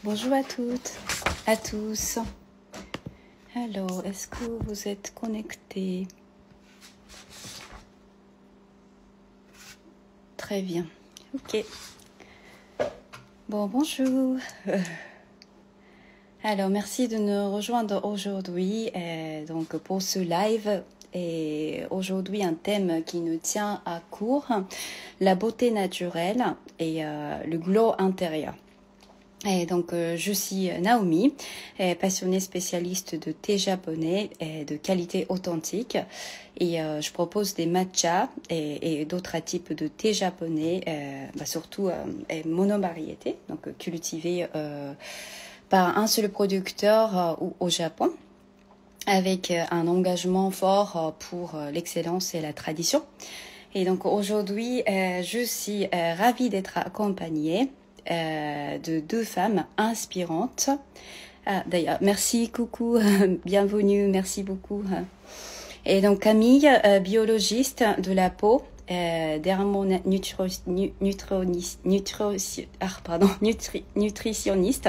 Bonjour à toutes, à tous. Alors, est-ce que vous êtes connectés? Très bien. Ok. Bon, bonjour. Alors, merci de nous rejoindre aujourd'hui donc pour ce live. Et aujourd'hui, un thème qui nous tient à court, la beauté naturelle et le glow intérieur. Et donc, je suis Naomi, passionnée spécialiste de thé japonais de qualité authentique. Et je propose des matchas et d'autres types de thé japonais, surtout monovariétés, donc cultivés par un seul producteur au Japon, avec un engagement fort pour l'excellence et la tradition. Et donc aujourd'hui, je suis ravie d'être accompagnée de deux femmes inspirantes. Ah, d'ailleurs, merci, coucou, bienvenue, merci beaucoup. Et donc Camille, biologiste de la peau, nutritionniste,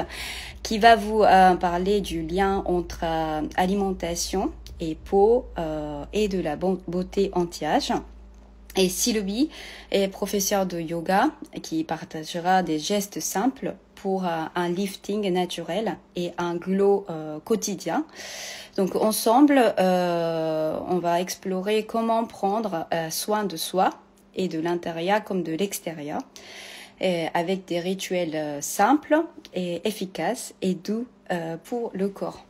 qui va vous parler du lien entre alimentation et peau et de la beauté anti-âge. Et Sylvie est professeure de yoga qui partagera des gestes simples pour un lifting naturel et un glow quotidien. Donc ensemble, on va explorer comment prendre soin de soi et de l'intérieur comme de l'extérieur, avec des rituels simples et efficaces et doux pour le corps.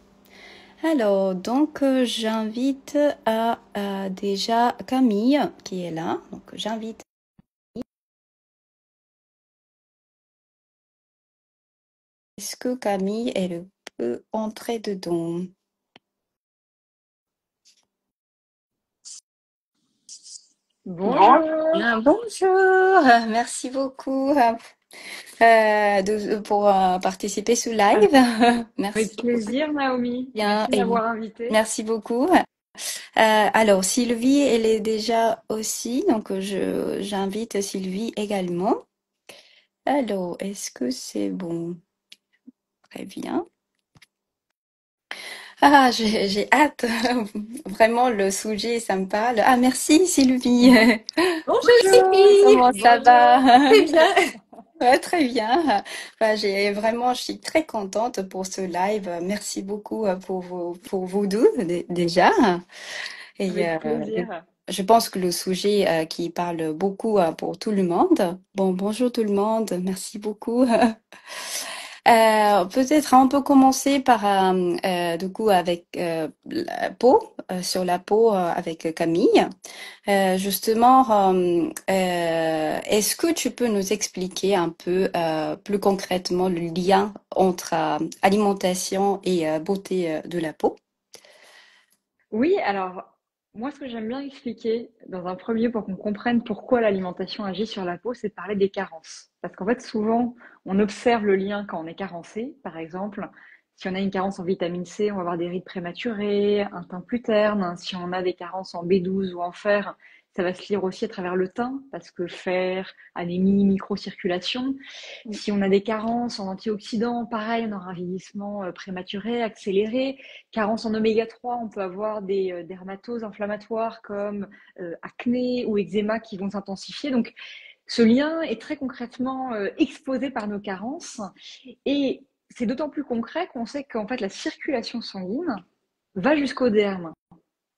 Alors, donc, j'invite déjà Camille qui est là. Donc, j'invite. Est-ce que Camille, elle peut entrer dedans? Bonjour. Bonjour, merci beaucoup pour participer ce live. Merci Avec plaisir, Naomi. bien Merci de et m'avoir invitée. merci beaucoup. Alors, Sylvie, elle est déjà aussi, donc j'invite Sylvie également. Alors, est-ce que c'est bon? Très bien. Ah, j'ai hâte. Vraiment, le sujet, ça me parle. Ah, merci Sylvie. Bonjour Bonjour, Sylvie. comment ça va? Très bien. Ouais, très bien. Enfin, je suis très contente pour ce live. Merci beaucoup pour vous deux déjà. Et Avec plaisir. je pense que le sujet qui parle beaucoup pour tout le monde. Bon, bonjour tout le monde. Merci beaucoup. Peut-être on peut commencer par du coup avec la peau, sur la peau avec Camille. Justement, est-ce que tu peux nous expliquer un peu plus concrètement le lien entre alimentation et beauté de la peau? Oui, alors, moi, ce que j'aime bien expliquer dans un premier pour qu'on comprenne pourquoi l'alimentation agit sur la peau, c'est de parler des carences. Parce qu'en fait, souvent, on observe le lien quand on est carencé. Par exemple, si on a une carence en vitamine C, on va avoir des rides prématurées, un teint plus terne. Si on a des carences en B12 ou en fer, ça va se lire aussi à travers le teint, parce que fer, anémie, microcirculation. Si on a des carences en antioxydants, pareil, on aura un vieillissement prématuré, accéléré. Carence en oméga 3, on peut avoir des dermatoses inflammatoires comme acné ou eczéma qui vont s'intensifier. Donc, ce lien est très concrètement exposé par nos carences et c'est d'autant plus concret qu'on sait qu'en fait la circulation sanguine va jusqu'au derme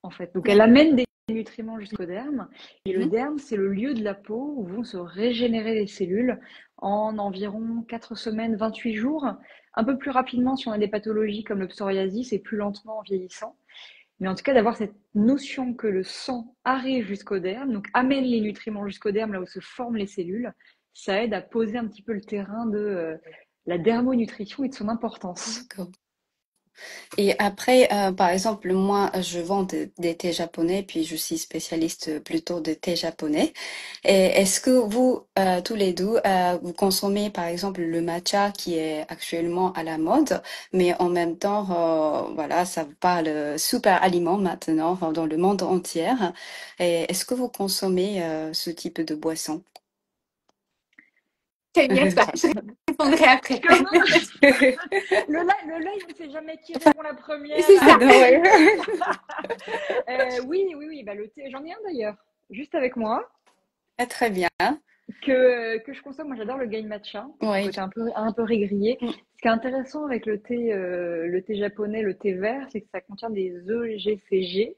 en fait. Donc elle amène des nutriments jusqu'au derme et le Mhm. derme c'est le lieu de la peau où vont se régénérer les cellules en environ 4 semaines, 28 jours, un peu plus rapidement si on a des pathologies comme le psoriasis et plus lentement en vieillissant. Mais en tout cas, d'avoir cette notion que le sang arrive jusqu'au derme, donc amène les nutriments jusqu'au derme, là où se forment les cellules, ça aide à poser un petit peu le terrain de la dermonutrition et de son importance. D'accord. Et après, par exemple, moi, je vends des thés japonais, puis je suis spécialiste plutôt de thé japonais. Et est-ce que vous, tous les deux, vous consommez, par exemple, le matcha qui est actuellement à la mode, mais en même temps, voilà, ça vous parle super aliment maintenant dans le monde entier. Et est-ce que vous consommez ce type de boisson? T'inquiète pas, je répondrai après. Comment? Le live, on ne sait jamais qui répond la première. C'est Ah ça. non, ouais. Oui, bah, le thé, j'en ai un d'ailleurs, juste avec moi, Ah, très bien. que je consomme. Moi, j'adore le gain matcha, son Oui. côté un peu régrillé. Ce qui est intéressant avec le thé japonais, le thé vert, c'est que ça contient des EGCG,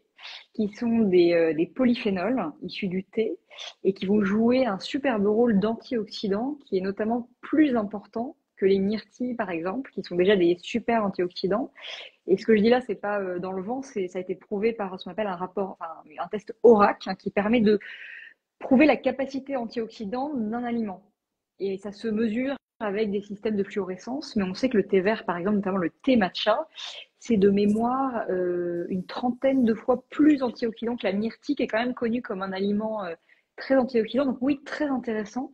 qui sont des polyphénols issus du thé et qui vont jouer un superbe rôle d'antioxydant, qui est notamment plus important que les myrtilles, par exemple, qui sont déjà des super antioxydants. Et ce que je dis là, c'est pas dans le vent, ça a été prouvé par ce qu'on appelle un test ORAC, hein, qui permet de prouver la capacité antioxydante d'un aliment. Et ça se mesure avec des systèmes de fluorescence, mais on sait que le thé vert, par exemple, notamment le thé matcha, c'est de mémoire une trentaine de fois plus antioxydant que la myrtille, qui est quand même connue comme un aliment très antioxydant. Donc oui, très intéressant.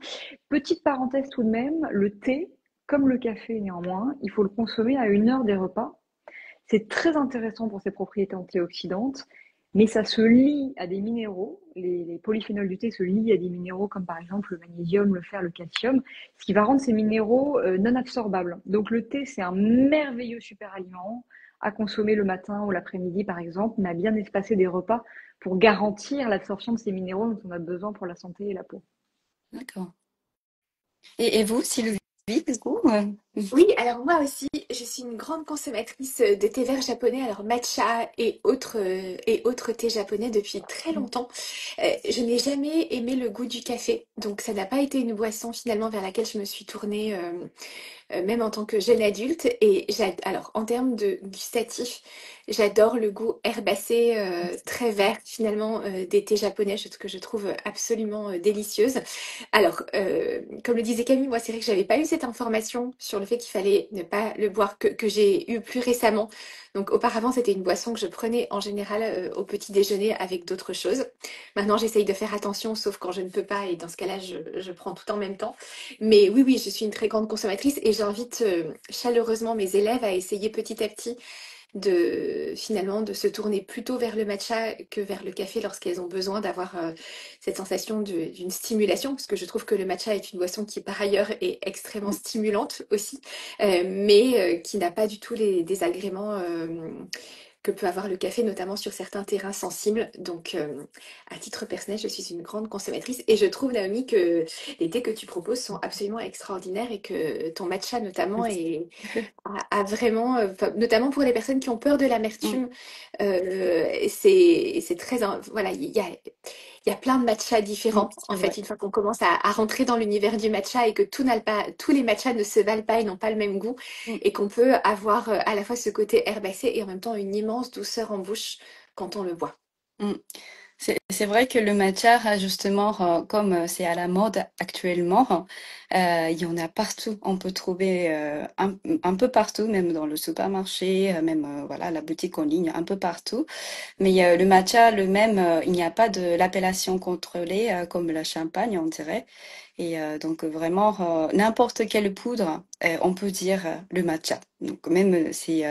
Petite parenthèse tout de même, le thé, comme le café néanmoins, il faut le consommer à 1 heure des repas. C'est très intéressant pour ses propriétés antioxydantes, mais ça se lie à des minéraux. Les polyphénols du thé se lient à des minéraux comme par exemple le magnésium, le fer, le calcium, ce qui va rendre ces minéraux non absorbables. Donc le thé, c'est un merveilleux super aliment à consommer le matin ou l'après-midi par exemple, mais à bien espacer des repas pour garantir l'absorption de ces minéraux dont on a besoin pour la santé et la peau. D'accord. Et vous, Sylvie, du coup? Oui, alors moi aussi, je suis une grande consommatrice de thé vert japonais, alors matcha et autres thés japonais depuis très longtemps. Je n'ai jamais aimé le goût du café, donc ça n'a pas été une boisson finalement vers laquelle je me suis tournée même en tant que jeune adulte. Et alors, en termes de gustatif, j'adore le goût herbacé, très vert finalement des thés japonais, que je trouve absolument délicieuse. Alors, comme le disait Camille, moi, c'est vrai que j'avais pas eu cette information sur le fait qu'il fallait ne pas le boire que j'ai eu plus récemment. Donc, auparavant, c'était une boisson que je prenais en général au petit déjeuner avec d'autres choses. Maintenant, j'essaye de faire attention, sauf quand je ne peux pas, et dans ce cas-là, je prends tout en même temps. Mais oui, oui, je suis une très grande consommatrice et j'invite chaleureusement mes élèves à essayer petit à petit de finalement de se tourner plutôt vers le matcha que vers le café lorsqu'elles ont besoin d'avoir cette sensation d'une stimulation, parce que je trouve que le matcha est une boisson qui par ailleurs est extrêmement stimulante aussi, mais qui n'a pas du tout les désagréments que peut avoir le café, notamment sur certains terrains sensibles. Donc, à titre personnel, je suis une grande consommatrice et je trouve, Naomi, que les thés que tu proposes sont absolument extraordinaires et que ton matcha, notamment, Merci. a vraiment, notamment pour les personnes qui ont peur de Mm. l'amertume, c'est très, voilà, il y a plein de matchas Mm, différents. En c'est vrai. fait, une fois qu'on commence à rentrer dans l'univers du matcha et que tous les matchas ne se valent pas et n'ont pas le même goût, Mm, et qu'on peut avoir à la fois ce côté herbacé et en même temps une immense douceur en bouche quand on le boit. mm. C'est vrai que le matcha, justement, comme c'est à la mode actuellement, il y en a partout. On peut trouver un peu partout, même dans le supermarché, même voilà, la boutique en ligne, un peu partout. Mais le matcha, le même, il n'y a pas de l'appellation contrôlée comme le champagne, on dirait. Et donc vraiment, n'importe quelle poudre, on peut dire le matcha. Donc même c'est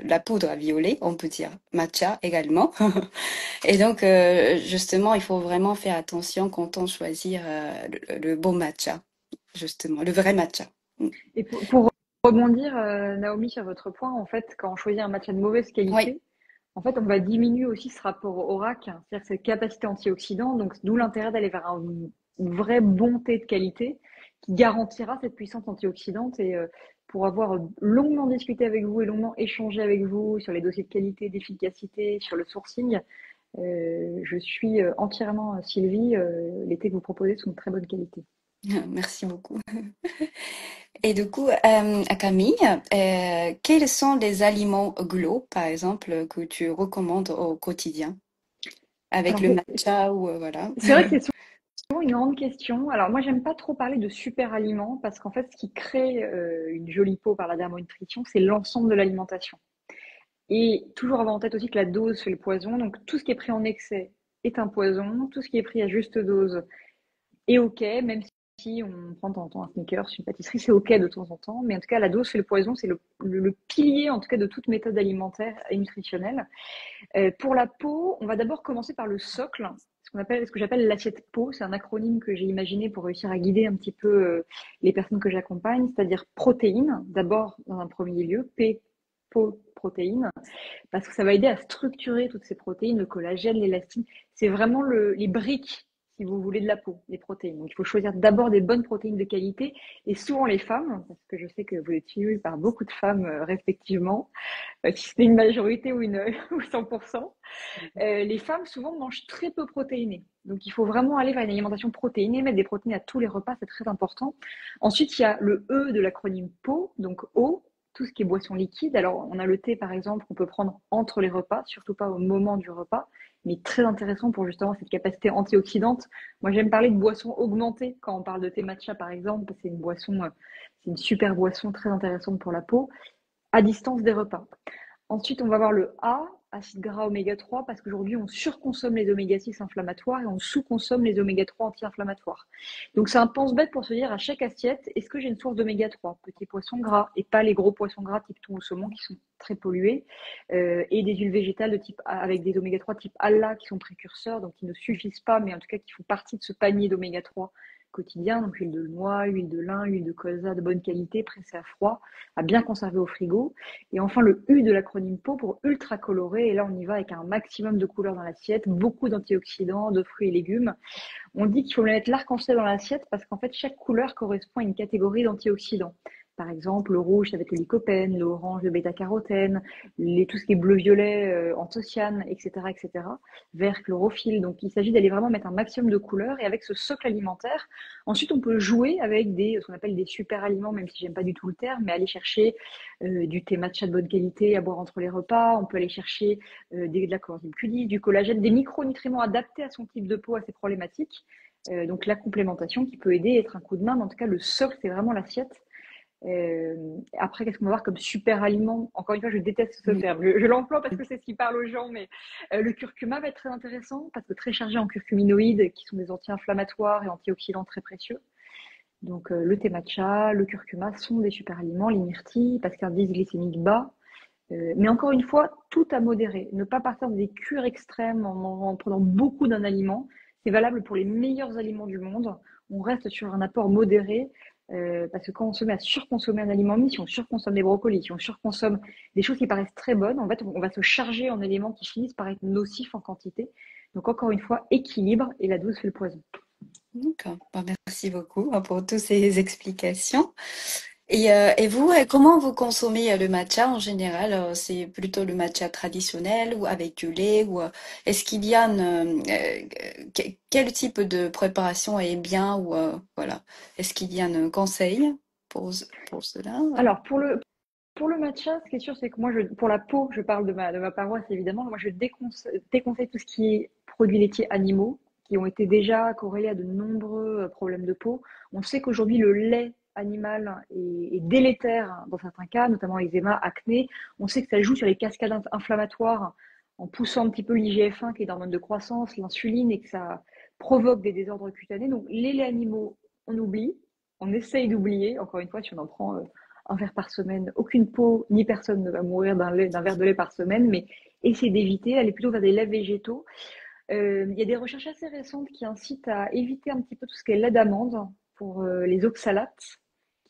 la poudre à violet, on peut dire matcha également. Et donc justement, il faut vraiment faire attention quand on choisit le bon matcha, justement, le vrai matcha. Mm. Et pour rebondir, Naomi, sur votre point, en fait, quand on choisit un matcha de mauvaise Oui. qualité, en fait, on va diminuer aussi ce rapport au RAC, hein, c'est-à-dire cette capacité antioxydant. Donc, d'où l'intérêt d'aller vers une vraie bon thé de qualité qui garantira cette puissance antioxydante. Et pour avoir longuement discuté avec vous et longuement échangé avec vous sur les dossiers de qualité, d'efficacité, sur le sourcing, je suis entièrement Sylvie. Les thés que vous proposez sont de très bonne qualité. Merci beaucoup. Et du coup, à Camille, quels sont les aliments glos, par exemple, que tu recommandes au quotidien avec Alors, le matcha ou voilà. c'est vrai que c'est souvent une grande question. Alors moi, j'aime pas trop parler de super aliments parce qu'en fait, ce qui crée une jolie peau par la dermonutrition, c'est l'ensemble de l'alimentation. Et toujours avoir en tête aussi que la dose fait le poison. Donc tout ce qui est pris en excès est un poison. Tout ce qui est pris à juste dose est OK, même si on prend de temps en temps un Snickers, une pâtisserie, c'est OK de temps en temps. Mais en tout cas, la dose fait le poison. C'est le pilier, en tout cas, de toute méthode alimentaire et nutritionnelle. Pour la peau, on va d'abord commencer par le socle, ce ce que j'appelle l'assiette peau. C'est un acronyme que j'ai imaginé pour réussir à guider un petit peu les personnes que j'accompagne, c'est-à-dire protéines, d'abord dans un premier lieu, P, peau, protéines, parce que ça va aider à structurer toutes ces protéines, le collagène, l'élastine. C'est vraiment les briques, si vous voulez, de la peau, les protéines. Donc, il faut choisir d'abord des bonnes protéines de qualité. Et souvent, les femmes, parce que je sais que vous êtes suivies par beaucoup de femmes respectivement, si c'est une majorité ou, ou 100%, les femmes souvent mangent très peu protéinées. Donc, il faut vraiment aller vers une alimentation protéinée, mettre des protéines à tous les repas, c'est très important. Ensuite, il y a le E de l'acronyme PO, donc eau, tout ce qui est boisson liquide. Alors, on a le thé, par exemple, qu'on peut prendre entre les repas, surtout pas au moment du repas, mais très intéressant pour justement cette capacité antioxydante. Moi, j'aime parler de boisson augmentée quand on parle de thé matcha, par exemple, parce que c'est une boisson, c'est une super boisson très intéressante pour la peau, à distance des repas. Ensuite, on va voir le A, acide gras oméga 3, parce qu'aujourd'hui, on surconsomme les oméga 6 inflammatoires et on sous-consomme les oméga 3 anti-inflammatoires. Donc, c'est un pense-bête pour se dire à chaque assiette, est-ce que j'ai une source d'oméga 3, petits poissons gras, et pas les gros poissons gras type thon ou saumon qui sont très pollués, et des huiles végétales de type avec des oméga 3 type ALA qui sont précurseurs, donc qui ne suffisent pas, mais en tout cas qui font partie de ce panier d'oméga 3 quotidien, donc huile de noix, huile de lin, huile de colza de bonne qualité, pressée à froid, à bien conserver au frigo. Et enfin le U de l'acronyme PO pour ultra coloré, et là on y va avec un maximum de couleurs dans l'assiette, beaucoup d'antioxydants, de fruits et légumes. On dit qu'il faut mettre l'arc-en-ciel dans l'assiette parce qu'en fait chaque couleur correspond à une catégorie d'antioxydants. Par exemple, le rouge, ça va être le lycopène, l'orange, le bêta-carotène, tout ce qui est bleu-violet, anthocyanes, etc., etc. Vert, chlorophylle. Donc, il s'agit d'aller vraiment mettre un maximum de couleurs. Et avec ce socle alimentaire, ensuite, on peut jouer avec ce qu'on appelle des super aliments, même si j'aime pas du tout le terme, mais aller chercher du thé matcha de bonne qualité à boire entre les repas. On peut aller chercher de la coenzyme Q10, du collagène, des micronutriments adaptés à son type de peau, à ses problématiques. Donc, la complémentation qui peut aider, être un coup de main. Mais en tout cas, le socle, c'est vraiment l'assiette. Après, qu'est-ce qu'on va voir comme super aliment? Encore une fois, je déteste ce terme. Je l'emploie parce que c'est ce qui parle aux gens, mais le curcuma va être très intéressant parce que très chargé en curcuminoïdes qui sont des anti-inflammatoires et antioxydants très précieux. Donc, le thé matcha, le curcuma sont des super aliments, les myrtilles, parce qu'indice glycémique bas. Mais encore une fois, tout à modérer. Ne pas partir dans des cures extrêmes en prenant beaucoup d'un aliment. C'est valable pour les meilleurs aliments du monde. On reste sur un apport modéré parce que quand on se met à surconsommer un aliment, si on surconsomme des brocolis, si on surconsomme des choses qui paraissent très bonnes, en fait, on va se charger en éléments qui finissent par être nocifs en quantité. Donc, encore une fois, équilibre et la dose fait le poison. D'accord. Bon, merci beaucoup pour toutes ces explications. Et vous, comment vous consommez le matcha en général? C'est plutôt le matcha traditionnel ou avec du lait ou est-ce qu'il y a quel type de préparation est bien ou voilà. Est-ce qu'il y a un conseil pour cela? Alors, pour le matcha, ce qui est sûr, c'est que moi, pour la peau, je parle de ma paroisse évidemment. Moi, je déconseille tout ce qui est produits laitiers animaux qui ont été déjà corrélés à de nombreux problèmes de peau. On sait qu'aujourd'hui, le lait animal est délétère dans certains cas, notamment eczéma, acné. On sait que ça joue sur les cascades inflammatoires en poussant un petit peu l'IGF-1 qui est l'hormone de croissance, l'insuline, et que ça provoque des désordres cutanés. Donc, les laits animaux, on oublie. On essaye d'oublier. Encore une fois, si on en prend un verre par semaine, aucune peau ni personne ne va mourir d'un verre de lait par semaine, mais essayez d'éviter, aller plutôt vers des laits végétaux. Il y a des recherches assez récentes qui incitent à éviter un petit peu tout ce qui est lait d'amande pour les oxalates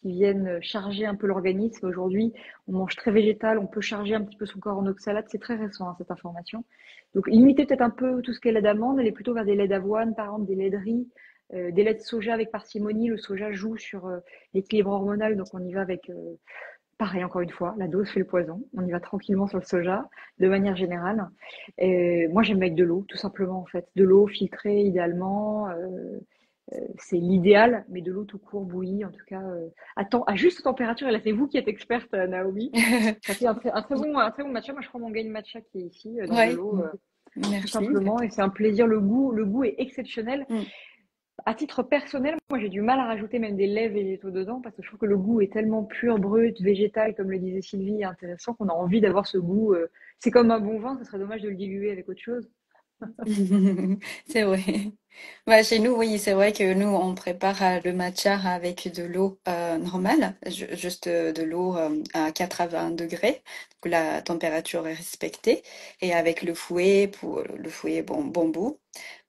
qui viennent charger un peu l'organisme. Aujourd'hui, on mange très végétal, on peut charger un petit peu son corps en oxalates. C'est très récent, hein, cette information. Donc, limitez peut-être un peu tout ce qui est lait d'amande, aller plutôt vers des laits d'avoine, par exemple des laits de riz, des laits de soja avec parcimonie. Le soja joue sur l'équilibre hormonal, donc on y va avec, pareil encore une fois, la dose fait le poison. On y va tranquillement sur le soja, de manière générale. Et moi, j'aime avec de l'eau, tout simplement en fait. De l'eau filtrée idéalement, c'est l'idéal, mais de l'eau tout court, bouillie, en tout cas, à juste température. Et là, c'est vous qui êtes experte, Naomi. Ça fait un très bon matcha. Moi, je prends mon gain matcha qui est ici, dans de l'eau, tout simplement. Et c'est un plaisir. Le goût est exceptionnel. À titre personnel, moi j'ai du mal à rajouter même des laits végétaux dedans parce que je trouve que le goût est tellement pur, brut, végétal, comme le disait Sylvie, intéressant qu'on a envie d'avoir ce goût. C'est comme un bon vin, ce serait dommage de le diluer avec autre chose. C'est vrai. Bah, chez nous, oui, c'est vrai que nous, on prépare le matcha avec de l'eau normale, juste de l'eau à 80 degrés. Donc la température est respectée. Et avec le fouet, pour le fouet bambou,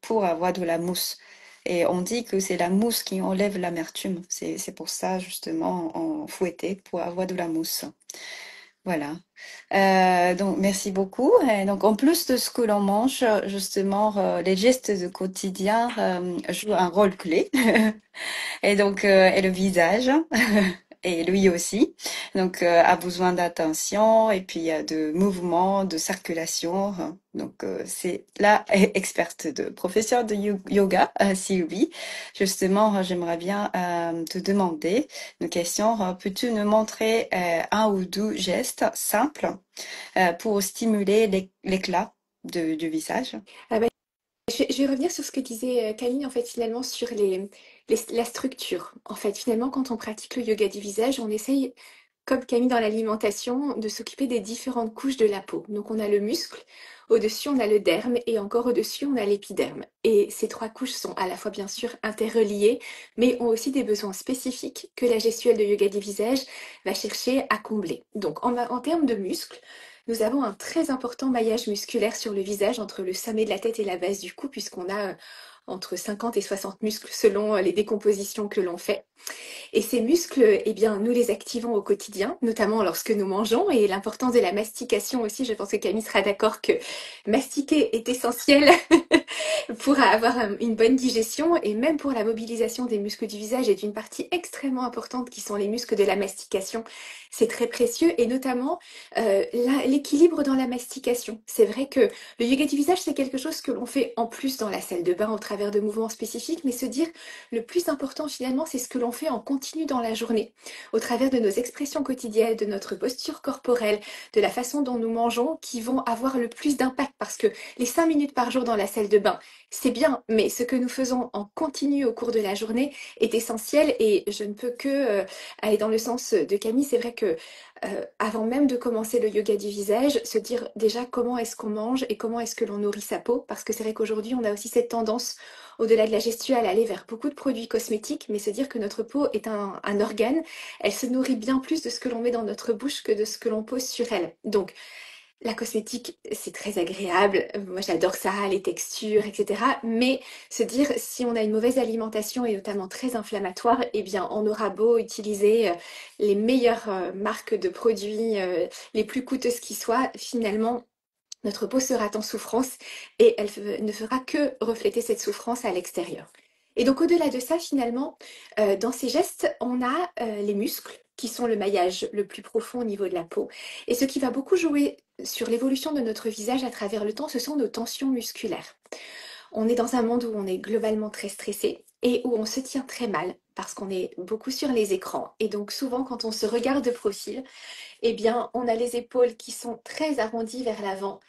pour avoir de la mousse. Et on dit que c'est la mousse qui enlève l'amertume. C'est pour ça, justement, on fouettait pour avoir de la mousse. Voilà. Donc, merci beaucoup. Et donc, en plus de ce que l'on mange, justement, les gestes du quotidien jouent un rôle clé. Et donc, et le visage, et lui aussi, donc a besoin d'attention et puis de mouvement, de circulation. Donc, c'est la experte de professeur de yoga, Sylvie. Justement, j'aimerais bien te demander une question. Peux-tu nous montrer un ou deux gestes simples pour stimuler l'éclat du visage? Ah bah, je vais revenir sur ce que disait Camille, en fait, finalement, sur la structure. En fait, finalement, quand on pratique le yoga du visage, on essaye, comme Camille dans l'alimentation, de s'occuper des différentes couches de la peau. Donc, on a le muscle, au-dessus, on a le derme, et encore au-dessus, on a l'épiderme. Et ces trois couches sont à la fois, bien sûr, interreliées, mais ont aussi des besoins spécifiques que la gestuelle de yoga du visage va chercher à combler. Donc, en termes de muscles, nous avons un très important maillage musculaire sur le visage entre le sommet de la tête et la base du cou, puisqu'on a entre 50 et 60 muscles selon les décompositions que l'on fait. Et ces muscles, eh bien, nous les activons au quotidien, notamment lorsque nous mangeons. Et l'importance de la mastication aussi, je pense que Camille sera d'accord que mastiquer est essentiel pour avoir une bonne digestion et même pour la mobilisation des muscles du visage est une partie extrêmement importante qui sont les muscles de la mastication. C'est très précieux et notamment l'équilibre dans la mastication. C'est vrai que le yoga du visage, c'est quelque chose que l'on fait en plus dans la salle de bain au travers de mouvements spécifiques, mais se dire le plus important finalement, c'est ce que l'on fait en continu dans la journée, au travers de nos expressions quotidiennes, de notre posture corporelle, de la façon dont nous mangeons, qui vont avoir le plus d'impact parce que les 5 minutes par jour dans la salle de bain, c'est bien, mais ce que nous faisons en continu au cours de la journée est essentiel et je ne peux que aller dans le sens de Camille. C'est vrai que avant même de commencer le yoga du visage, se dire déjà comment est-ce qu'on mange et comment est-ce que l'on nourrit sa peau, parce que c'est vrai qu'aujourd'hui on a aussi cette tendance, au-delà de la gestuelle, à aller vers beaucoup de produits cosmétiques, mais se dire que notre peau est un organe, elle se nourrit bien plus de ce que l'on met dans notre bouche que de ce que l'on pose sur elle. Donc la cosmétique, c'est très agréable. Moi, j'adore ça, les textures, etc. Mais se dire, si on a une mauvaise alimentation et notamment très inflammatoire, eh bien, on aura beau utiliser les meilleures marques de produits, les plus coûteuses qui soient, finalement, notre peau sera en souffrance et elle ne fera que refléter cette souffrance à l'extérieur. Et donc au-delà de ça, finalement, dans ces gestes, on a les muscles qui sont le maillage le plus profond au niveau de la peau. Et ce qui va beaucoup jouer sur l'évolution de notre visage à travers le temps, ce sont nos tensions musculaires. On est dans un monde où on est globalement très stressé et où on se tient très mal parce qu'on est beaucoup sur les écrans. Et donc souvent, quand on se regarde de profil, eh bien, on a les épaules qui sont très arrondies vers l'avant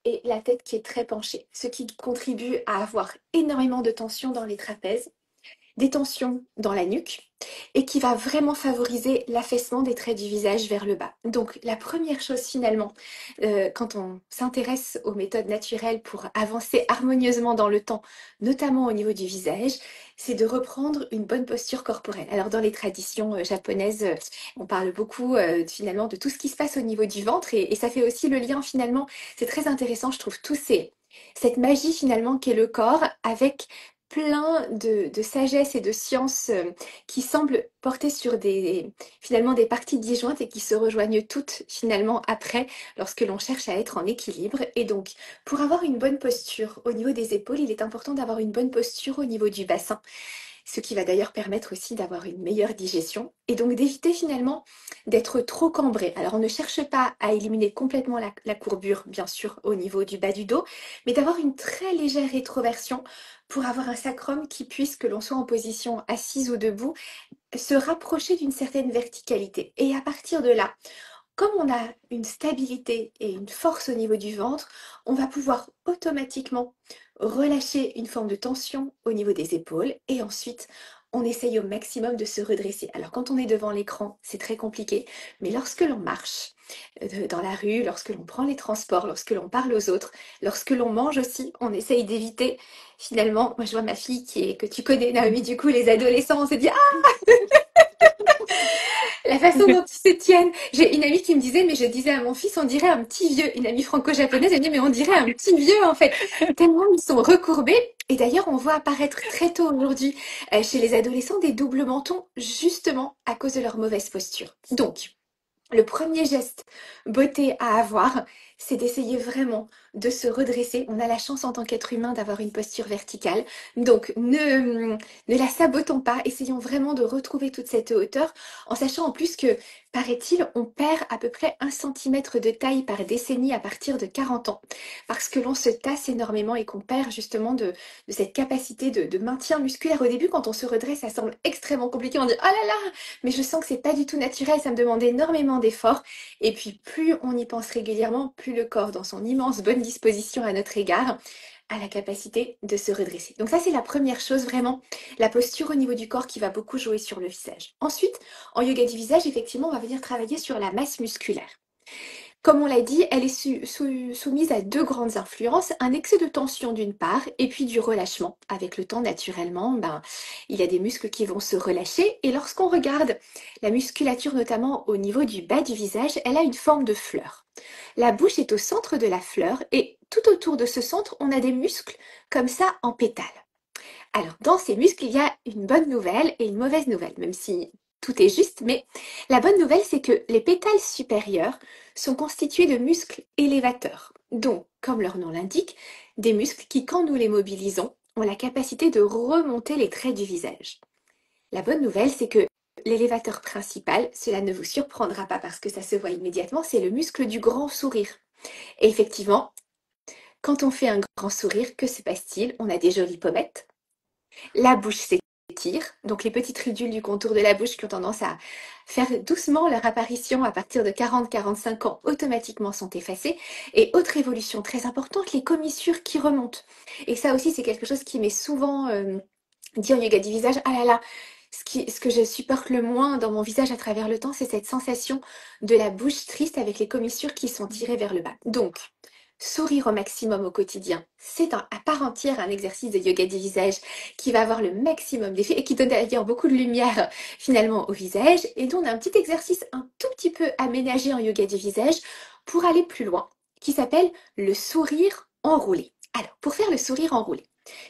et la tête qui est très penchée, ce qui contribue à avoir énormément de tension dans les trapèzes, des tensions dans la nuque et qui va vraiment favoriser l'affaissement des traits du visage vers le bas. Donc la première chose finalement, quand on s'intéresse aux méthodes naturelles pour avancer harmonieusement dans le temps, notamment au niveau du visage, c'est de reprendre une bonne posture corporelle. Alors dans les traditions japonaises, on parle beaucoup finalement de tout ce qui se passe au niveau du ventre et ça fait aussi le lien finalement, c'est très intéressant je trouve, cette magie finalement qu'est le corps avec plein de sagesse et de science qui semblent porter sur finalement des parties disjointes et qui se rejoignent toutes finalement après lorsque l'on cherche à être en équilibre. Et donc, pour avoir une bonne posture au niveau des épaules, il est important d'avoir une bonne posture au niveau du bassin, ce qui va d'ailleurs permettre aussi d'avoir une meilleure digestion et donc d'éviter finalement d'être trop cambré. Alors on ne cherche pas à éliminer complètement la courbure, bien sûr, au niveau du bas du dos, mais d'avoir une très légère rétroversion pour avoir un sacrum qui puisse, que l'on soit en position assise ou debout, se rapprocher d'une certaine verticalité. Et à partir de là, comme on a une stabilité et une force au niveau du ventre, on va pouvoir automatiquement relâcher une forme de tension au niveau des épaules et ensuite on essaye au maximum de se redresser. Alors quand on est devant l'écran, c'est très compliqué, mais lorsque l'on marche dans la rue, lorsque l'on prend les transports, lorsque l'on parle aux autres, lorsque l'on mange aussi, on essaye d'éviter. Finalement, moi je vois ma fille que tu connais, Naomi, du coup les adolescents, on se dit la façon dont ils se tiennent. J'ai une amie qui me disait, mais je disais à mon fils, on dirait un petit vieux. Une amie franco-japonaise, elle me dit, mais on dirait un petit vieux en fait. Tellement ils sont recourbés. Et d'ailleurs, on voit apparaître très tôt aujourd'hui chez les adolescents des doubles mentons, justement à cause de leur mauvaise posture. Donc, le premier geste beauté à avoir, c'est d'essayer vraiment de se redresser. On a la chance en tant qu'être humain d'avoir une posture verticale. Donc ne la sabotons pas. Essayons vraiment de retrouver toute cette hauteur en sachant en plus que, paraît-il, on perd à peu près 1 centimètre de taille par décennie à partir de 40 ans. Parce que l'on se tasse énormément et qu'on perd justement de cette capacité de maintien musculaire. Au début, quand on se redresse, ça semble extrêmement compliqué. On dit, oh là là, mais je sens que c'est pas du tout naturel, ça me demande énormément d'efforts. Et puis plus on y pense régulièrement, plus le corps, dans son immense bonne disposition à notre égard, a la capacité de se redresser. Donc ça, c'est la première chose, vraiment, la posture au niveau du corps qui va beaucoup jouer sur le visage. Ensuite, en yoga du visage, effectivement, on va venir travailler sur la masse musculaire. Comme on l'a dit, elle est soumise à 2 grandes influences, un excès de tension d'une part, et puis du relâchement. Avec le temps, naturellement, il y a des muscles qui vont se relâcher. Et lorsqu'on regarde la musculature, notamment au niveau du bas du visage, elle a une forme de fleur. La bouche est au centre de la fleur, et tout autour de ce centre, on a des muscles comme ça en pétales. Alors, dans ces muscles, il y a une bonne nouvelle et une mauvaise nouvelle, même si tout est juste, mais la bonne nouvelle, c'est que les pétales supérieurs sont constitués de muscles élévateurs. Donc, comme leur nom l'indique, des muscles qui, quand nous les mobilisons, ont la capacité de remonter les traits du visage. La bonne nouvelle, c'est que l'élévateur principal, cela ne vous surprendra pas parce que ça se voit immédiatement, c'est le muscle du grand sourire. Et effectivement, quand on fait un grand sourire, que se passe-t-il? On a des jolies pommettes. La bouche s'étire, donc les petites ridules du contour de la bouche qui ont tendance à faire doucement leur apparition à partir de 40-45 ans automatiquement sont effacées. Et autre évolution très importante, les commissures qui remontent. Et ça aussi, c'est quelque chose qui m'est souvent dit en yoga du visage. Ah là là, ce que je supporte le moins dans mon visage à travers le temps, c'est cette sensation de la bouche triste avec les commissures qui sont tirées vers le bas. Donc, sourire au maximum au quotidien, c'est à part entière un exercice de yoga du visage qui va avoir le maximum d'effet et qui donne d'ailleurs beaucoup de lumière finalement au visage. Et donc on a un petit exercice un tout petit peu aménagé en yoga du visage pour aller plus loin, qui s'appelle le sourire enroulé. Alors, pour faire le sourire enroulé,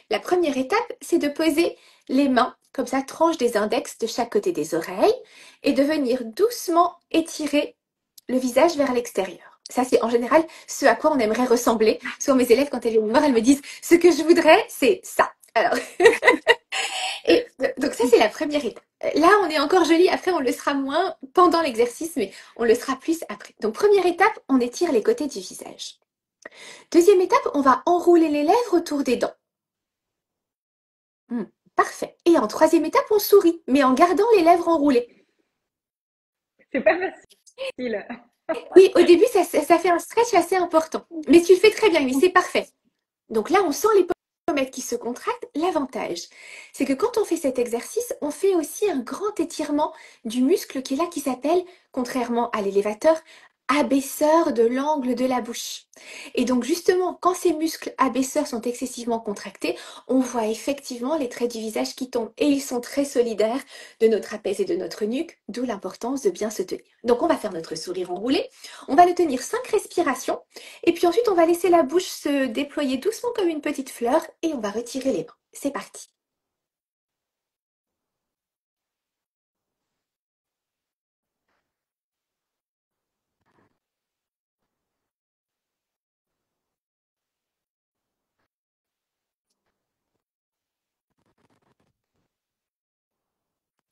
la première étape, c'est de poser les mains comme ça, tranche des index de chaque côté des oreilles et de venir doucement étirer le visage vers l'extérieur. Ça, c'est en général ce à quoi on aimerait ressembler. Souvent, mes élèves, quand elles viennent me voir, elles me disent « Ce que je voudrais, c'est ça ». Alors, et donc ça, c'est la première étape. Là, on est encore joli. Après, on le sera moins pendant l'exercice, mais on le sera plus après. Donc, première étape, on étire les côtés du visage. Deuxième étape, on va enrouler les lèvres autour des dents. Parfait. Et en troisième étape, on sourit, mais en gardant les lèvres enroulées. C'est pas facile. Oui, au début, ça fait un stretch assez important. Mais tu le fais très bien, oui, c'est parfait. Donc là, on sent les pommettes qui se contractent. L'avantage, c'est que quand on fait cet exercice, on fait aussi un grand étirement du muscle qui est là, qui s'appelle, contrairement à l'élévateur, abaisseur de l'angle de la bouche. Et donc justement, quand ces muscles abaisseurs sont excessivement contractés, on voit effectivement les traits du visage qui tombent et ils sont très solidaires de notre trapèze et de notre nuque, d'où l'importance de bien se tenir. Donc on va faire notre sourire enroulé, on va le tenir 5 respirations et puis ensuite on va laisser la bouche se déployer doucement comme une petite fleur et on va retirer les mains. C'est parti.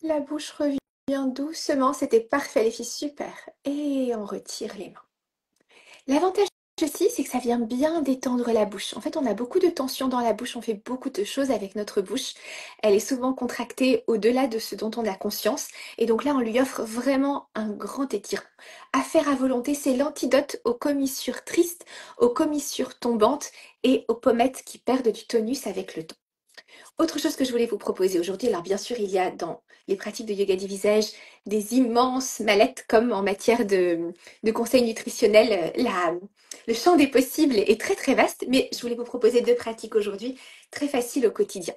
La bouche revient doucement, c'était parfait les filles, super. Et on retire les mains. L'avantage aussi, c'est que ça vient bien détendre la bouche. En fait, on a beaucoup de tension dans la bouche, on fait beaucoup de choses avec notre bouche. Elle est souvent contractée au-delà de ce dont on a conscience. Et donc là, on lui offre vraiment un grand étirement. À faire à volonté, c'est l'antidote aux commissures tristes, aux commissures tombantes et aux pommettes qui perdent du tonus avec le temps. Autre chose que je voulais vous proposer aujourd'hui, alors bien sûr, il y a dans les pratiques de yoga du visage des immenses mallettes comme en matière de conseils nutritionnels. Le champ des possibles est très très vaste, mais je voulais vous proposer deux pratiques aujourd'hui très faciles au quotidien.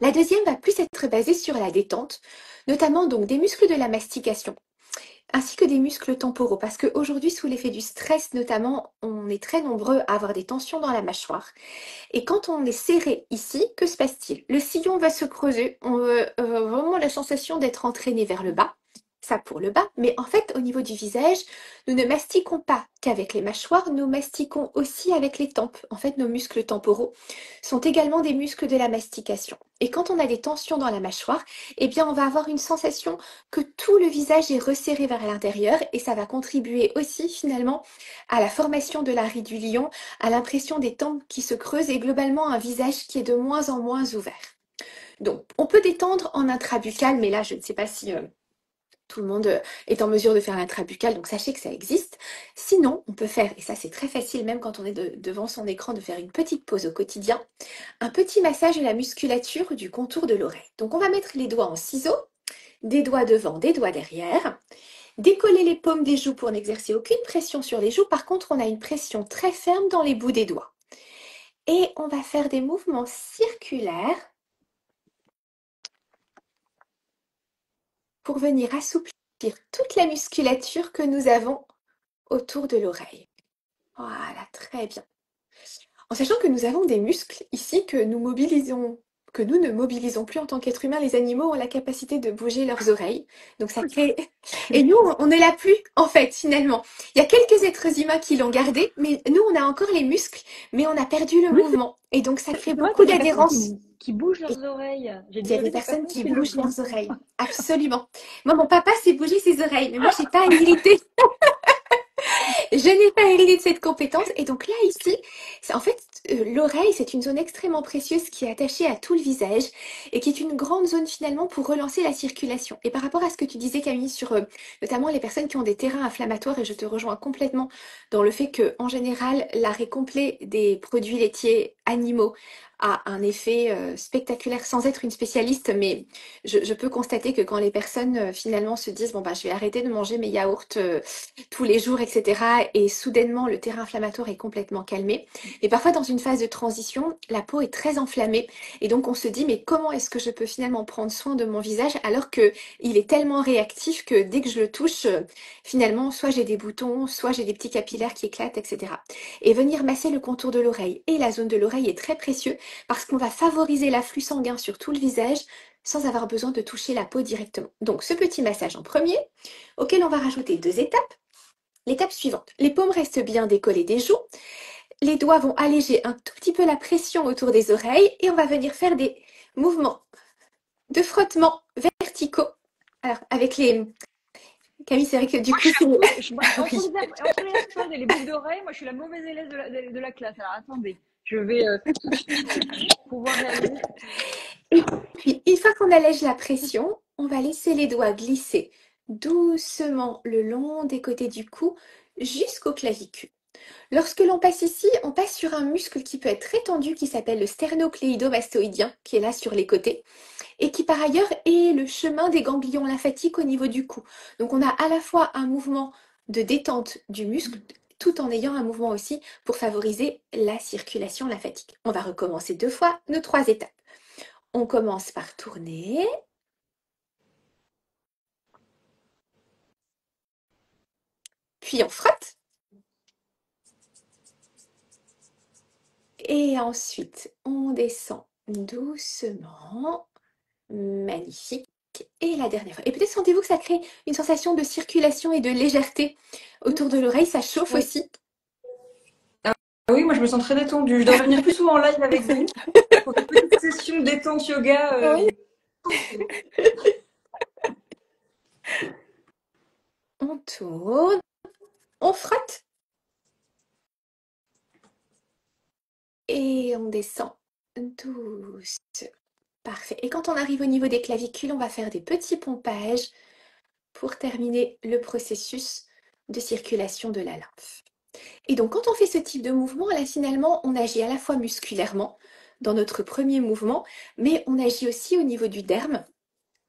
La deuxième va plus être basée sur la détente, notamment donc des muscles de la mastication, ainsi que des muscles temporaux, parce qu'aujourd'hui, sous l'effet du stress notamment, on est très nombreux à avoir des tensions dans la mâchoire. Et quand on est serré ici, que se passe-t-il? Le sillon va se creuser, on a vraiment la sensation d'être entraîné vers le bas. Ça pour le bas, mais en fait au niveau du visage, nous ne mastiquons pas qu'avec les mâchoires, nous mastiquons aussi avec les tempes. En fait, nos muscles temporaux sont également des muscles de la mastication. Et quand on a des tensions dans la mâchoire, eh bien on va avoir une sensation que tout le visage est resserré vers l'intérieur et ça va contribuer aussi finalement à la formation de la ride du lion, à l'impression des tempes qui se creusent et globalement un visage qui est de moins en moins ouvert. Donc, on peut détendre en intrabuccal, mais là, je ne sais pas si tout le monde est en mesure de faire l'intrabuccal, donc sachez que ça existe. Sinon, on peut faire, et ça c'est très facile, même quand on est devant son écran, de faire une petite pause au quotidien, un petit massage de la musculature du contour de l'oreille. Donc, on va mettre les doigts en ciseaux, des doigts devant, des doigts derrière. Décoller les paumes des joues pour n'exercer aucune pression sur les joues. Par contre, on a une pression très ferme dans les bouts des doigts. Et on va faire des mouvements circulaires pour venir assouplir toute la musculature que nous avons autour de l'oreille. Voilà, très bien. En sachant que nous avons des muscles ici que nous ne mobilisons plus en tant qu'êtres humains. Les animaux ont la capacité de bouger leurs oreilles. Donc ça crée... Et nous, on ne l'a plus, en fait, finalement. Il y a quelques êtres humains qui l'ont gardé, mais nous, on a encore les muscles, mais on a perdu le mouvement. Et donc ça crée C'est vrai beaucoup qu'il y a des personnes d'adhérence. qui bougent leurs oreilles. J'ai Il y a déjà des vu des personnes personnes qui qui le bougent font. leurs oreilles. Absolument. Moi, mon papa s'est bougé ses oreilles, mais moi, j'ai pas hérité. Je n'ai pas hérité de cette compétence. Et donc là, ici, en fait, l'oreille, c'est une zone extrêmement précieuse qui est attachée à tout le visage et qui est une grande zone finalement pour relancer la circulation. Et par rapport à ce que tu disais, Camille, sur notamment les personnes qui ont des terrains inflammatoires, et je te rejoins complètement dans le fait que, en général, l'arrêt complet des produits laitiers animaux a un effet spectaculaire sans être une spécialiste, mais je peux constater que quand les personnes finalement se disent bon bah je vais arrêter de manger mes yaourts tous les jours, etc. Et soudainement, le terrain inflammatoire est complètement calmé. Et parfois, dans une phase de transition, la peau est très enflammée. Et donc, on se dit, mais comment est-ce que je peux finalement prendre soin de mon visage alors que il est tellement réactif que dès que je le touche, finalement, soit j'ai des boutons, soit j'ai des petits capillaires qui éclatent, etc. Et venir masser le contour de l'oreille et la zone de l'oreille est très précieux parce qu'on va favoriser l'afflux sanguin sur tout le visage sans avoir besoin de toucher la peau directement. Donc, ce petit massage en premier, auquel on va rajouter 2 étapes. L'étape suivante, les paumes restent bien décollées des joues, les doigts vont alléger un tout petit peu la pression autour des oreilles et on va venir faire des mouvements de frottement verticaux. Alors, avec les... Camille, c'est vrai que du coup, c'est... Entre Oui. les AirPods et les boucles d'oreilles, moi je suis la mauvaise élève de la classe. Alors attendez, je vais tout de suite pouvoir réaliser. Et puis, une fois qu'on allège la pression, on va laisser les doigts glisser doucement le long des côtés du cou jusqu'au clavicule. Lorsque l'on passe ici, on passe sur un muscle qui peut être très tendu qui s'appelle le sternocléido-mastoïdien, qui est là sur les côtés, et qui par ailleurs est le chemin des ganglions lymphatiques au niveau du cou. Donc on a à la fois un mouvement de détente du muscle, tout en ayant un mouvement aussi pour favoriser la circulation lymphatique. On va recommencer 2 fois nos 3 étapes. On commence par tourner. Puis on frotte. Et ensuite, on descend doucement. Magnifique. Et la dernière fois. Et peut-être sentez-vous que ça crée une sensation de circulation et de légèreté autour de l'oreille. Ça chauffe Oui. aussi. Ah oui, moi je me sens très détendue. Je dois venir plus souvent en live avec vous pour une petite session détente yoga. Oui. On tourne. On frotte. Et on descend douce. Parfait. Et quand on arrive au niveau des clavicules, on va faire des petits pompages pour terminer le processus de circulation de la lymphe. Et donc, quand on fait ce type de mouvement, là, finalement, on agit à la fois musculairement, dans notre premier mouvement, mais on agit aussi au niveau du derme,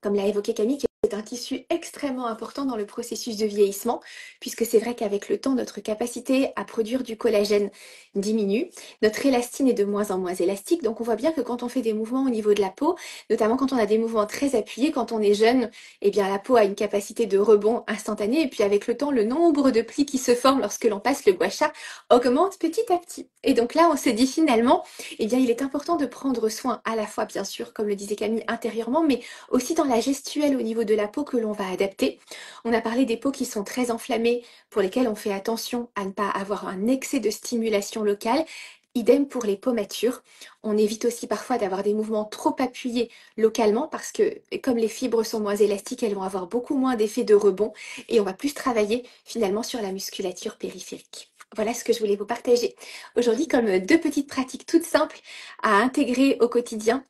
comme l'a évoqué Camille, qui est un tissu extrêmement important dans le processus de vieillissement, puisque c'est vrai qu'avec le temps, notre capacité à produire du collagène diminue, notre élastine est de moins en moins élastique, donc on voit bien que quand on fait des mouvements au niveau de la peau, notamment quand on a des mouvements très appuyés, quand on est jeune, eh bien la peau a une capacité de rebond instantané, et puis avec le temps, le nombre de plis qui se forment lorsque l'on passe le gua sha augmente petit à petit. Et donc là, on se dit finalement, eh bien il est important de prendre soin à la fois, bien sûr, comme le disait Camille, intérieurement, mais aussi dans la gestuelle au niveau de la peau que l'on va adapter. On a parlé des peaux qui sont très enflammées, pour lesquelles on fait attention à ne pas avoir un excès de stimulation locale. Idem pour les peaux matures. On évite aussi parfois d'avoir des mouvements trop appuyés localement parce que comme les fibres sont moins élastiques, elles vont avoir beaucoup moins d'effet de rebond et on va plus travailler finalement sur la musculature périphérique. Voilà ce que je voulais vous partager aujourd'hui comme deux petites pratiques toutes simples à intégrer au quotidien.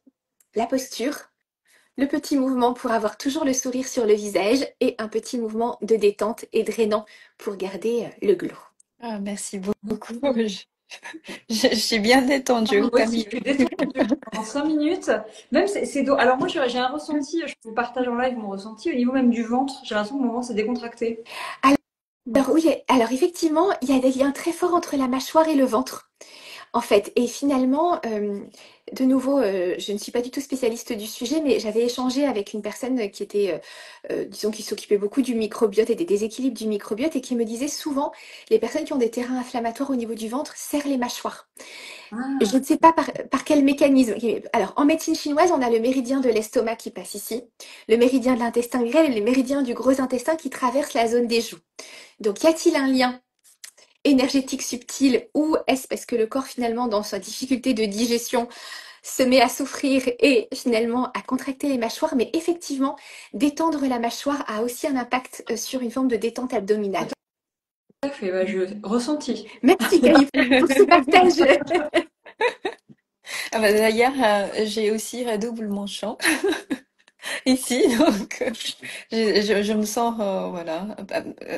La posture, le petit mouvement pour avoir toujours le sourire sur le visage et un petit mouvement de détente et drainant pour garder le glow. Ah, merci beaucoup. Je suis bien détendue, Moi aussi, Camille. je suis détendue pendant 5 minutes. Même alors moi, j'ai un ressenti, je vous partage en live mon ressenti au niveau même du ventre. J'ai l'impression que mon ventre s'est décontracté. Alors oui, alors effectivement, il y a des liens très forts entre la mâchoire et le ventre. En fait, et finalement, de nouveau, je ne suis pas du tout spécialiste du sujet, mais j'avais échangé avec une personne qui était, disons, qui s'occupait beaucoup du microbiote et des déséquilibres du microbiote et qui me disait souvent, les personnes qui ont des terrains inflammatoires au niveau du ventre serrent les mâchoires. Je ne sais pas par quel mécanisme. Alors, en médecine chinoise, on a le méridien de l'estomac qui passe ici, le méridien de l'intestin grêle et le méridien du gros intestin qui traverse la zone des joues. Donc, y a-t-il un lien énergétique subtil ou est-ce parce que le corps finalement dans sa difficulté de digestion se met à souffrir et finalement à contracter les mâchoires, mais effectivement détendre la mâchoire a aussi un impact sur une forme de détente abdominale. Tout à fait, je ressentis. Merci Camille pour ce partage. Ah bah, d'ailleurs, j'ai aussi redouble mon chant ici, donc je me sens, voilà.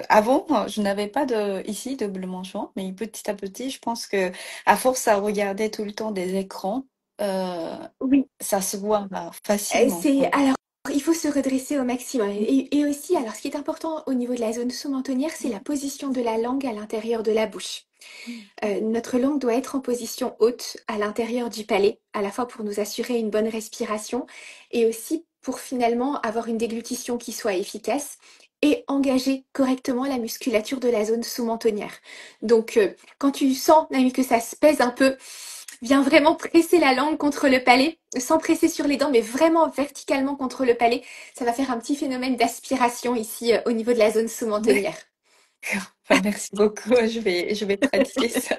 Avant, je n'avais pas ici double manchon, mais petit à petit, je pense que à force à regarder tout le temps des écrans, euh, Oui, ça se voit facilement. alors il faut se redresser au maximum. Et aussi, alors ce qui est important au niveau de la zone sous-mentonnière, c'est la position de la langue à l'intérieur de la bouche. Notre langue doit être en position haute à l'intérieur du palais, à la fois pour nous assurer une bonne respiration et aussi pour finalement avoir une déglutition qui soit efficace et engager correctement la musculature de la zone sous-mentonnière. Donc, quand tu sens, Naïm, que ça se pèse un peu, viens vraiment presser la langue contre le palais, sans presser sur les dents, mais vraiment verticalement contre le palais. Ça va faire un petit phénomène d'aspiration ici au niveau de la zone sous-mentonnière. Enfin, merci beaucoup, je vais pratiquer ça.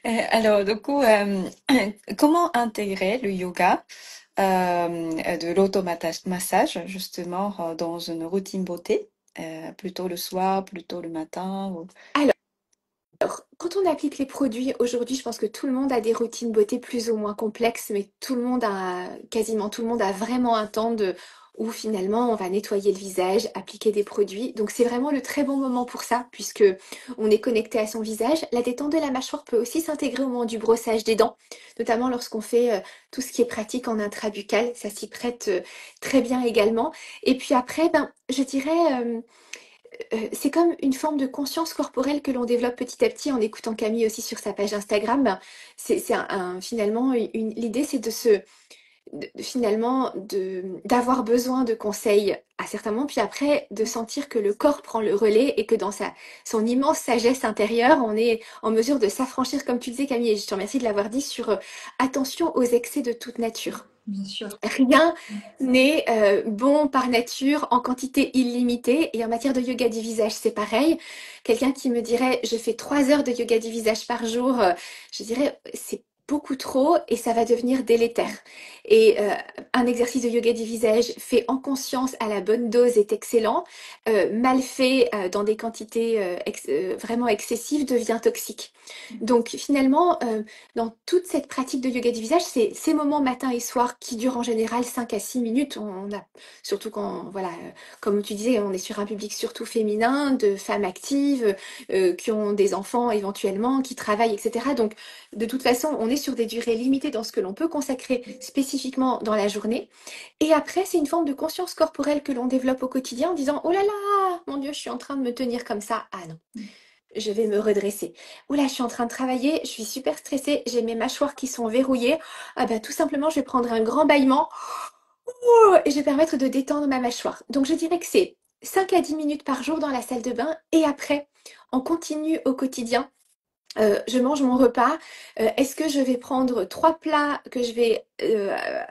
Alors, du coup, comment intégrer le yoga, de l'automassage, justement, dans une routine beauté, plutôt le soir, plutôt le matin Alors, quand on applique les produits aujourd'hui, je pense que tout le monde a des routines beauté plus ou moins complexes, mais quasiment tout le monde a vraiment un temps où finalement on va nettoyer le visage, appliquer des produits. Donc c'est vraiment le très bon moment pour ça, puisque on est connecté à son visage. La détente de la mâchoire peut aussi s'intégrer au moment du brossage des dents, notamment lorsqu'on fait tout ce qui est pratique en intrabuccal. Ça s'y prête très bien également. Et puis après, je dirais c'est comme une forme de conscience corporelle que l'on développe petit à petit en écoutant Camille aussi sur sa page Instagram. Finalement, l'idée c'est finalement d'avoir besoin de conseils à certains moments, puis après de sentir que le corps prend le relais et que dans son immense sagesse intérieure, on est en mesure de s'affranchir, comme tu disais Camille, et je te remercie de l'avoir dit, sur attention aux excès de toute nature. Bien sûr. Rien n'est bon par nature en quantité illimitée. Et en matière de yoga du visage, c'est pareil. Quelqu'un qui me dirait, je fais 3 heures de yoga du visage par jour, je dirais, c'est beaucoup trop et ça va devenir délétère. Et un exercice de yoga du visage fait en conscience à la bonne dose est excellent. Mal fait dans des quantités vraiment excessives devient toxique. Donc finalement, dans toute cette pratique de yoga du visage, c'est ces moments matin et soir qui durent en général 5 à 6 minutes. Surtout quand, voilà, comme tu disais, on est sur un public surtout féminin, de femmes actives, qui ont des enfants éventuellement, qui travaillent, etc. Donc, de toute façon, on est est sur des durées limitées dans ce que l'on peut consacrer spécifiquement dans la journée. Et après, c'est une forme de conscience corporelle que l'on développe au quotidien en disant, oh là là, mon Dieu, je suis en train de me tenir comme ça. Ah non. Je vais me redresser. Oula, je suis en train de travailler, je suis super stressée, j'ai mes mâchoires qui sont verrouillées. Ah bah tout simplement, je vais prendre un grand bâillement et je vais permettre de détendre ma mâchoire. Donc je dirais que c'est 5 à 10 minutes par jour dans la salle de bain et après, on continue au quotidien. Je mange mon repas. Est-ce que je vais prendre 3 plats que je vais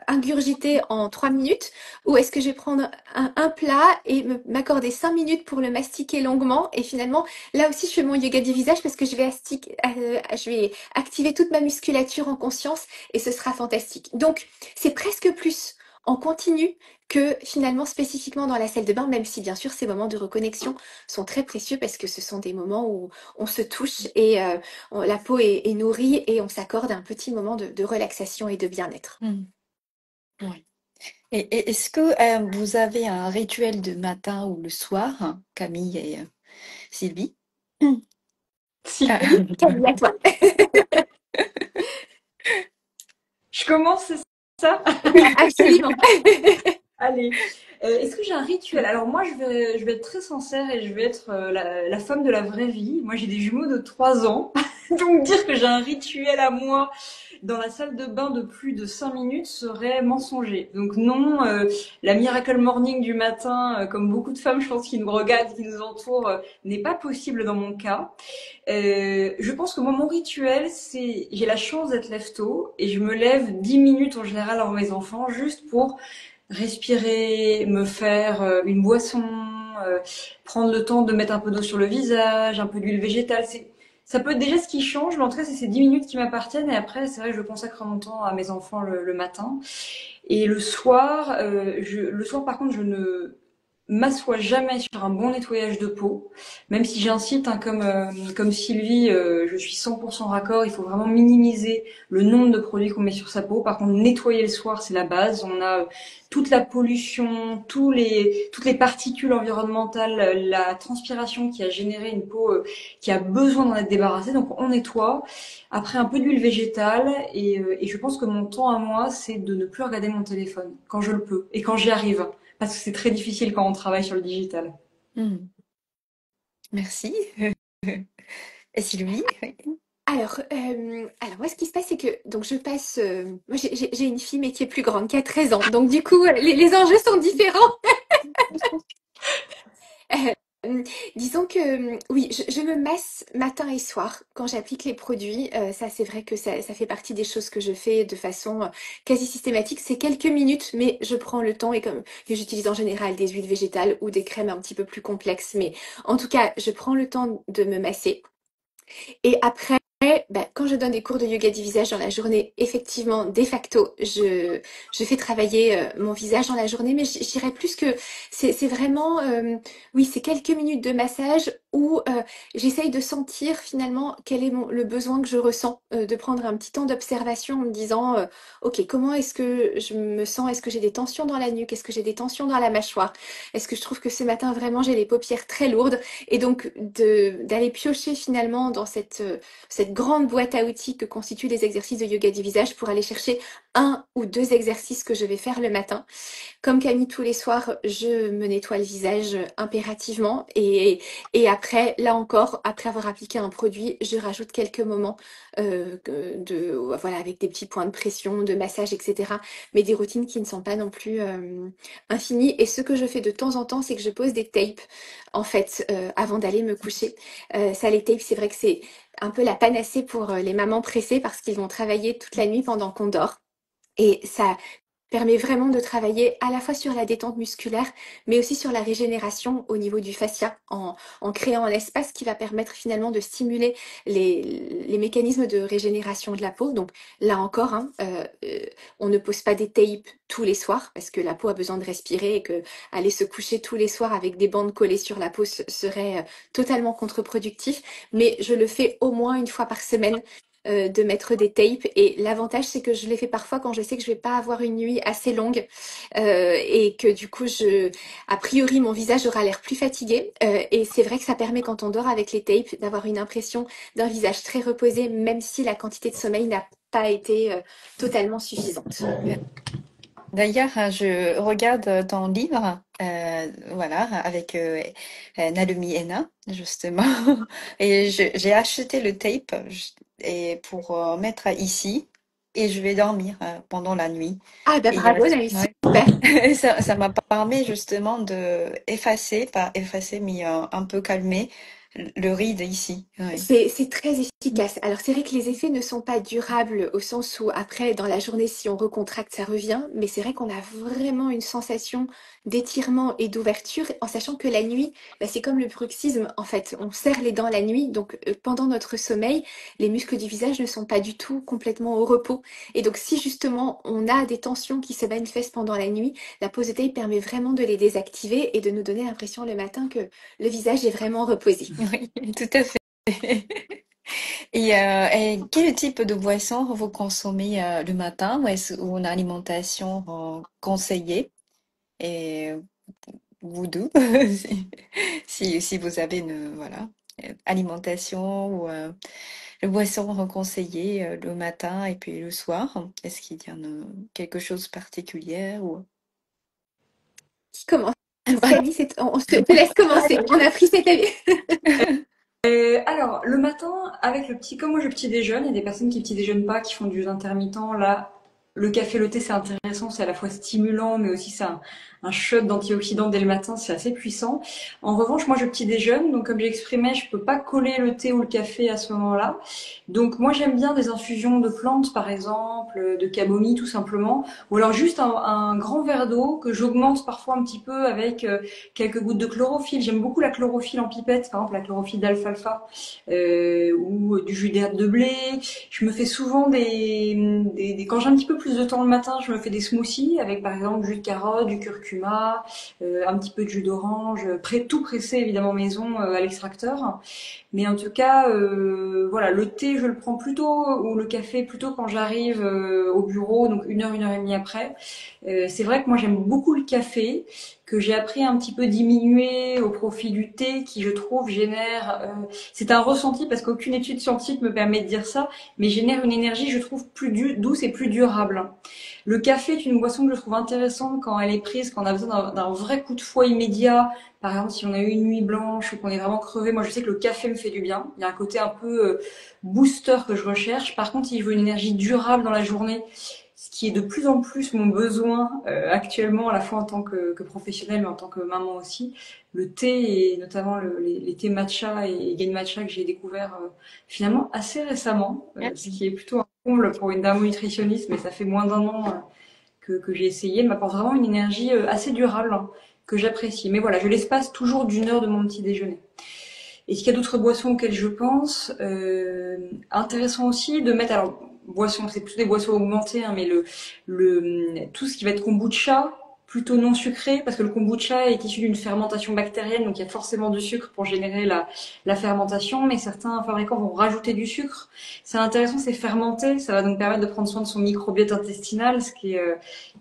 ingurgiter en 3 minutes ou est-ce que je vais prendre un plat et m'accorder 5 minutes pour le mastiquer longuement et finalement là aussi je fais mon yoga du visage parce que je vais activer toute ma musculature en conscience et ce sera fantastique. Donc c'est presque plus en continu que finalement spécifiquement dans la salle de bain, même si bien sûr ces moments de reconnexion sont très précieux parce que ce sont des moments où on se touche et la peau est nourrie et on s'accorde un petit moment de relaxation et de bien-être. Ouais. Et est-ce que vous avez un rituel de matin ou le soir, hein, Camille et Sylvie? Si, Camille, à toi. je commence, c'est ça? Absolument. Allez. Est-ce que j'ai un rituel? Alors moi, je vais être très sincère et je vais être la femme de la vraie vie. Moi, j'ai des jumeaux de 3 ans. Donc dire que j'ai un rituel à moi dans la salle de bain de plus de 5 minutes serait mensonger. Donc non, la miracle morning du matin, comme beaucoup de femmes, je pense, qui nous regardent, qui nous entourent, n'est pas possible dans mon cas. Je pense que moi, mon rituel, c'est, j'ai la chance d'être lève-tôt et je me lève 10 minutes en général avant mes enfants juste pour respirer, me faire une boisson, prendre le temps de mettre un peu d'eau sur le visage, un peu d'huile végétale. Ça peut être déjà ce qui change, mais en tout cas, c'est ces 10 minutes qui m'appartiennent. Et après, c'est vrai que je consacre mon temps à mes enfants le matin. Et le soir, par contre, je ne m'assois jamais sur un bon nettoyage de peau, même si j'incite, hein, comme Sylvie, je suis 100% raccord, il faut vraiment minimiser le nombre de produits qu'on met sur sa peau. Par contre, nettoyer le soir, c'est la base. On a toute la pollution, toutes les particules environnementales, la transpiration qui a généré une peau qui a besoin d'en être débarrassée. Donc, on nettoie. Après, un peu d'huile végétale. Et je pense que mon temps à moi, c'est de ne plus regarder mon téléphone quand je le peux et quand j'y arrive. Parce que c'est très difficile quand on travaille sur le digital. Merci. Et Sylvie? Alors moi, ce qui se passe, c'est que donc je passe. Moi, j'ai une fille, mais qui est plus grande, qui a 13 ans. Donc, du coup, les enjeux sont différents. Disons que oui, je me masse matin et soir quand j'applique les produits. Ça, c'est vrai que ça fait partie des choses que je fais de façon quasi systématique. C'est quelques minutes, mais je prends le temps et comme j'utilise en général des huiles végétales ou des crèmes un petit peu plus complexes. Mais en tout cas, je prends le temps de me masser. Et après, quand je donne des cours de yoga du visage dans la journée, effectivement, de facto, je fais travailler mon visage dans la journée, mais je dirais plus que c'est vraiment, oui, c'est quelques minutes de massage où j'essaye de sentir finalement quel est le besoin que je ressens, de prendre un petit temps d'observation en me disant, ok, comment est-ce que je me sens? Est-ce que j'ai des tensions dans la nuque? Est-ce que j'ai des tensions dans la mâchoire? Est-ce que je trouve que ce matin, vraiment, j'ai les paupières très lourdes? Et donc, d'aller piocher finalement dans cette grande boîte à outils que constituent les exercices de yoga du visage pour aller chercher 1 ou 2 exercices que je vais faire le matin. Comme Camille, tous les soirs, je me nettoie le visage impérativement et après, là encore, après avoir appliqué un produit, je rajoute quelques moments voilà, avec des petits points de pression, de massage, etc. Mais des routines qui ne sont pas non plus infinies. Et ce que je fais de temps en temps, c'est que je pose des tapes, en fait, avant d'aller me coucher. Ça, les tapes, c'est vrai que c'est un peu la panacée pour les mamans pressées parce qu'ils vont travailler toute la nuit pendant qu'on dort. Et ça permet vraiment de travailler à la fois sur la détente musculaire, mais aussi sur la régénération au niveau du fascia, en créant un espace qui va permettre finalement de stimuler les mécanismes de régénération de la peau. Donc là encore, hein, on ne pose pas des tapes tous les soirs parce que la peau a besoin de respirer et que aller se coucher tous les soirs avec des bandes collées sur la peau serait totalement contre-productif. Mais je le fais au moins une fois par semaine de mettre des tapes et l'avantage c'est que je les fais parfois quand je sais que je vais pas avoir une nuit assez longue et que du coup a priori mon visage aura l'air plus fatigué et c'est vrai que ça permet quand on dort avec les tapes d'avoir une impression d'un visage très reposé même si la quantité de sommeil n'a pas été totalement suffisante. D'ailleurs, je regarde ton livre, voilà, avec Naomi Ena, justement, et j'ai acheté le tape et pour mettre ici, et je vais dormir pendant la nuit. Ah bah Et bravo, Naïs, ouais. super. Et ça m'a permis justement de effacer, pas effacer, mais un peu calmer le ride ici. Ouais. C'est très efficace. Alors c'est vrai que les effets ne sont pas durables au sens où après dans la journée si on recontracte ça revient, mais c'est vrai qu'on a vraiment une sensation d'étirement et d'ouverture en sachant que la nuit, bah, c'est comme le bruxisme en fait, on serre les dents la nuit donc pendant notre sommeil, les muscles du visage ne sont pas du tout complètement au repos et donc si justement on a des tensions qui se manifestent pendant la nuit, la pause de taille permet vraiment de les désactiver et de nous donner l'impression le matin que le visage est vraiment reposé. Oui, tout à fait. Et quel type de boisson vous consommez le matin ou une alimentation conseillée? Et vous deux, si vous avez une voilà, alimentation ou le boisson conseillée le matin et puis le soir, est-ce qu'il y a quelque chose de particulier ou... Qui commence? Camille, on te laisse commencer. On a pris cette avis. Alors, le matin, avec comme moi je petit déjeune, il y a des personnes qui petit déjeunent pas, qui font du jeûne intermittent. Là, le café, le thé, c'est intéressant, c'est à la fois stimulant, mais aussi c'est un shot d'antioxydants dès le matin, c'est assez puissant. En revanche, moi je petit déjeune, donc comme j'exprimais, je peux pas coller le thé ou le café à ce moment-là. Donc moi j'aime bien des infusions de plantes, par exemple, de camomille tout simplement, ou alors juste un grand verre d'eau que j'augmente parfois un petit peu avec quelques gouttes de chlorophylle. J'aime beaucoup la chlorophylle en pipette, par exemple la chlorophylle d'alfalfa ou du jus d'herbe de blé. Je me fais souvent quand j'ai un petit peu plus de temps le matin, je me fais des smoothies avec par exemple du jus de carotte, du curcuma, un petit peu de jus d'orange, tout pressé évidemment maison à l'extracteur. Mais en tout cas, voilà, le thé, je le prends plutôt, ou le café plutôt quand j'arrive au bureau, donc une heure et demie après. C'est vrai que moi j'aime beaucoup le café, que j'ai appris un petit peu diminuer au profit du thé, qui je trouve génère, c'est un ressenti parce qu'aucune étude scientifique me permet de dire ça, mais génère une énergie, je trouve, plus douce et plus durable. Le café est une boisson que je trouve intéressante quand elle est prise, quand on a besoin d'un vrai coup de fouet immédiat. Par exemple, si on a eu une nuit blanche ou qu'on est vraiment crevé, moi je sais que le café me fait du bien. Il y a un côté un peu booster que je recherche. Par contre, si je veux une énergie durable dans la journée, ce qui est de plus en plus mon besoin actuellement, à la fois en tant que professionnelle, mais en tant que maman aussi, le thé et notamment les thés matcha et gain matcha que j'ai découvert finalement assez récemment, ce qui est plutôt un comble pour une dame nutritionniste, mais ça fait moins d'un an que j'ai essayé, m'apporte vraiment une énergie assez durable hein, que j'apprécie. Mais voilà, je l'espace toujours d'une heure de mon petit déjeuner. Est-ce qu'il y a d'autres boissons auxquelles je pense intéressant aussi de mettre, alors boissons, c'est plutôt des boissons augmentées, hein, mais tout ce qui va être kombucha, plutôt non sucré, parce que le kombucha est issu d'une fermentation bactérienne, donc il y a forcément du sucre pour générer la fermentation, mais certains fabricants vont rajouter du sucre. C'est intéressant, c'est fermenté, ça va donc permettre de prendre soin de son microbiote intestinal, ce qui est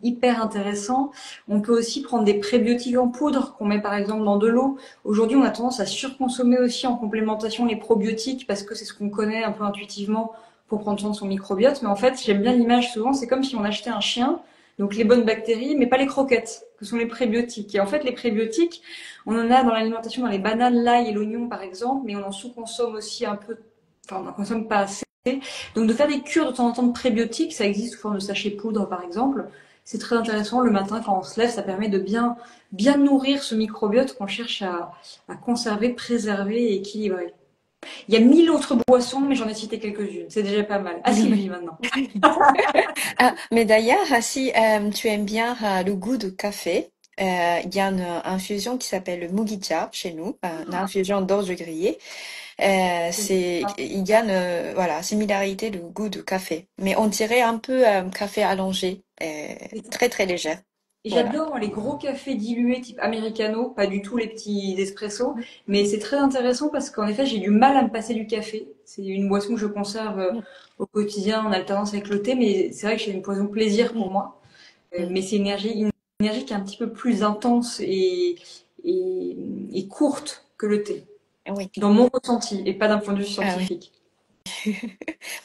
hyper intéressant. On peut aussi prendre des prébiotiques en poudre qu'on met par exemple dans de l'eau. Aujourd'hui, on a tendance à surconsommer aussi en complémentation les probiotiques parce que c'est ce qu'on connaît un peu intuitivement pour prendre soin de son microbiote. Mais en fait, j'aime bien l'image souvent, c'est comme si on achetait un chien, donc les bonnes bactéries, mais pas les croquettes, que sont les prébiotiques. Et en fait, les prébiotiques, on en a dans l'alimentation, dans les bananes, l'ail et l'oignon par exemple, mais on en sous-consomme aussi un peu, enfin on n'en consomme pas assez. Donc de faire des cures de temps en temps de prébiotiques, ça existe sous forme de sachet poudre par exemple, c'est très intéressant le matin quand on se lève, ça permet de bien nourrir ce microbiote qu'on cherche à conserver, préserver et équilibrer. Il y a 1000 autres boissons, mais j'en ai cité quelques-unes. C'est déjà pas mal. À Sylvie maintenant. Ah, mais d'ailleurs, si tu aimes bien le goût du café, il y a une infusion qui s'appelle le mugicha chez nous, une infusion d'orge grillé. Il y a une voilà, similarité du goût du café, mais on dirait un peu café allongé, très très léger. Et Voilà. j'adore les gros cafés dilués type americano, pas du tout les petits espressos, mais c'est très intéressant parce qu'en effet j'ai du mal à me passer du café. C'est une boisson que je conserve au quotidien en alternance avec le thé, mais c'est vrai que c'est une boisson plaisir pour moi. Mais c'est une énergie qui est un petit peu plus intense et courte que le thé, Oui. dans mon ressenti et pas d'un point de vue Ah oui. scientifique.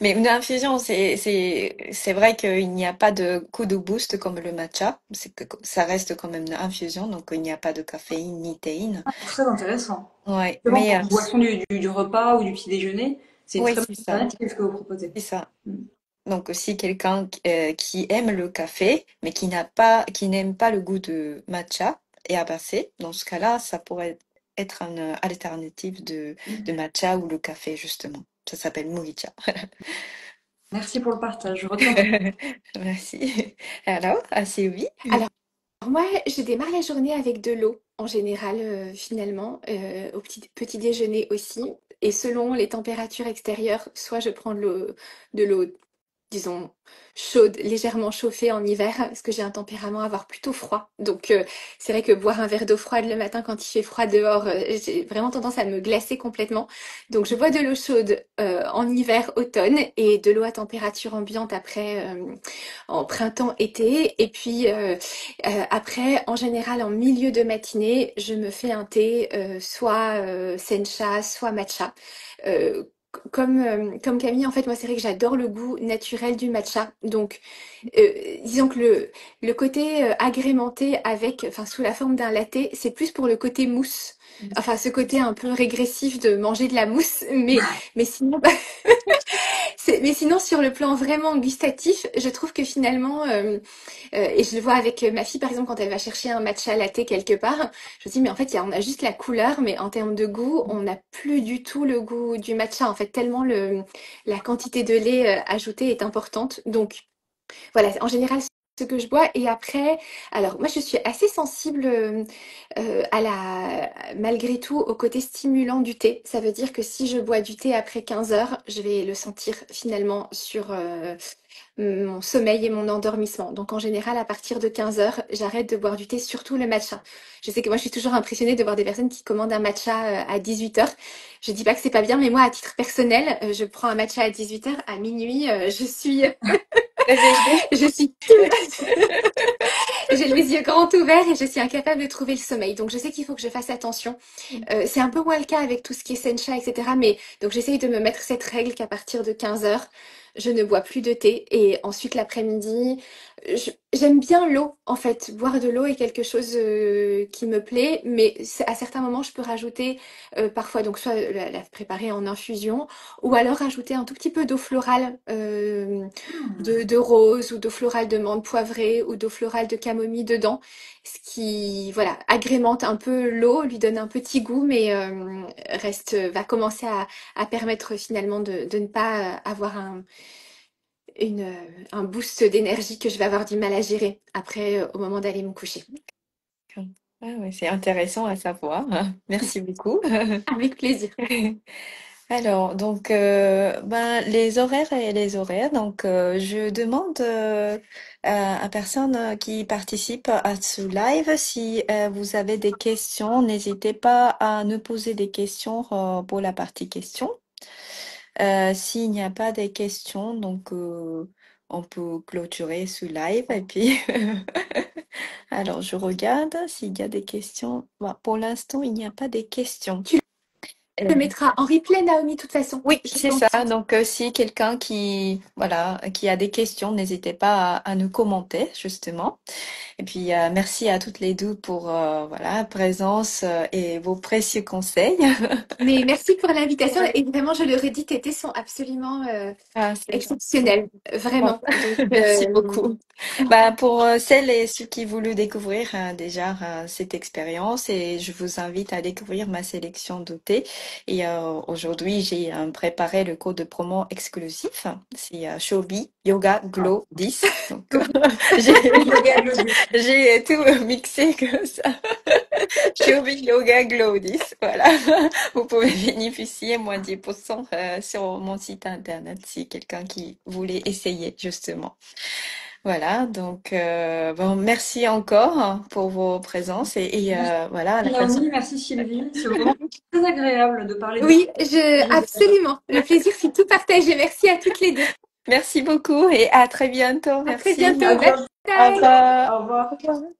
Mais une infusion, c'est vrai qu'il n'y a pas de coup de boost comme le matcha. C'est que ça reste quand même une infusion, donc il n'y a pas de caféine ni théine. Très intéressant. Ouais, Justement, mais pour une boisson du repas ou du petit déjeuner, c'est une oui, très bonne c'est ça, alternative que vous proposez. c'est ça. Mm. Donc si quelqu'un qui aime le café, mais qui n'aime pas le goût de matcha et abacé, dans ce cas-là, ça pourrait être une alternative de matcha ou le café justement. Ça s'appelle Mugicha. Merci pour le partage. Je retiens. Merci. Alors, à Sylvie? Alors, moi, je démarre la journée avec de l'eau, en général, finalement, au petit déjeuner aussi. Et selon les températures extérieures, soit je prends de l'eau disons, chaude, légèrement chauffée en hiver, parce que j'ai un tempérament à avoir plutôt froid. Donc, c'est vrai que boire un verre d'eau froide le matin quand il fait froid dehors, j'ai vraiment tendance à me glacer complètement. Donc, je bois de l'eau chaude en hiver, automne, et de l'eau à température ambiante après, en printemps, été. Et puis, après, en général, en milieu de matinée, je me fais un thé, soit sencha, soit matcha. Euh, comme Camille, en fait, moi, c'est vrai que j'adore le goût naturel du matcha. Donc, disons que le côté agrémenté avec, enfin, sous la forme d'un latte, c'est plus pour le côté mousse. Enfin, ce côté un peu régressif de manger de la mousse. Mais sinon, mais sinon, sur le plan vraiment gustatif, je trouve que finalement, et je le vois avec ma fille, par exemple, quand elle va chercher un matcha latte quelque part, je me dis, mais en fait, on a juste la couleur, mais en termes de goût, on n'a plus du tout le goût du matcha, en fait, tellement la quantité de lait ajouté est importante. Donc, voilà, en général, ce que je bois. Et après, alors moi, je suis assez sensible malgré tout, au côté stimulant du thé. Ça veut dire que si je bois du thé après 15 heures, je vais le sentir finalement sur mon sommeil et mon endormissement. Donc en général, à partir de 15 heures, j'arrête de boire du thé, surtout le matcha. Je sais que moi, je suis toujours impressionnée de voir des personnes qui commandent un matcha à 18 heures. Je dis pas que c'est pas bien, mais moi, à titre personnel, je prends un matcha à 18 heures. À minuit, Réveillée. je suis j'ai les yeux grands ouverts et je suis incapable de trouver le sommeil. Donc je sais qu'il faut que je fasse attention. C'est un peu moins le cas avec tout ce qui est sencha, etc. Mais donc j'essaye de me mettre cette règle qu'à partir de 15 heures, je ne bois plus de thé. Et ensuite l'après-midi, j'aime bien l'eau. En fait, boire de l'eau est quelque chose qui me plaît. Mais à certains moments, je peux rajouter parfois donc soit la préparer en infusion ou alors rajouter un tout petit peu d'eau florale. De rose ou d'eau florale de menthe poivrée ou d'eau florale de camomille dedans, ce qui voilà agrémente un peu l'eau, lui donne un petit goût, mais va commencer à permettre finalement de ne pas avoir un boost d'énergie que je vais avoir du mal à gérer après au moment d'aller me coucher. Ah ouais, c'est intéressant à savoir. Merci beaucoup. Avec plaisir. Alors, donc, ben, les horaires et les horaires. Donc, je demande à personne qui participe à ce live si vous avez des questions, n'hésitez pas à nous poser des questions pour la partie questions. S'il n'y a pas de questions, donc on peut clôturer ce live et puis alors je regarde s'il y a des questions. Bon, pour l'instant, il n'y a pas de questions. Tu le mettras en replay, Naomi, de toute façon. Oui, Je c'est ça. pense. Donc, si quelqu'un voilà, qui a des questions, n'hésitez pas à nous commenter, justement. Et puis, merci à toutes les deux pour, voilà, présence et vos précieux conseils. Mais merci pour l'invitation et vraiment, je le redis, tes thés sont absolument Ah, c'est gentil. exceptionnels, Bon, vraiment. Donc, merci beaucoup. Bah, pour celles et ceux qui voulaient découvrir déjà cette expérience, et je vous invite à découvrir ma sélection de thé. Et aujourd'hui, j'ai préparé le code de promo exclusif. C'est Shobi Yoga Glow 10. Donc, j'ai j'ai tout mixé comme ça. Shobi Yoga Glow 10. Voilà. Vous pouvez bénéficier moins 10% sur mon site internet si quelqu'un qui voulait essayer justement. Voilà, donc bon, merci encore pour vos présences voilà, la personne. Naomi, merci Sylvie. C'est vraiment très agréable de parler de oui, ça. absolument. Le plaisir, c'est tout partagé. Merci à toutes les deux. Merci beaucoup et à très bientôt. À très Merci. bientôt. À Bye bientôt. Au bye. revoir. Au revoir. Au revoir.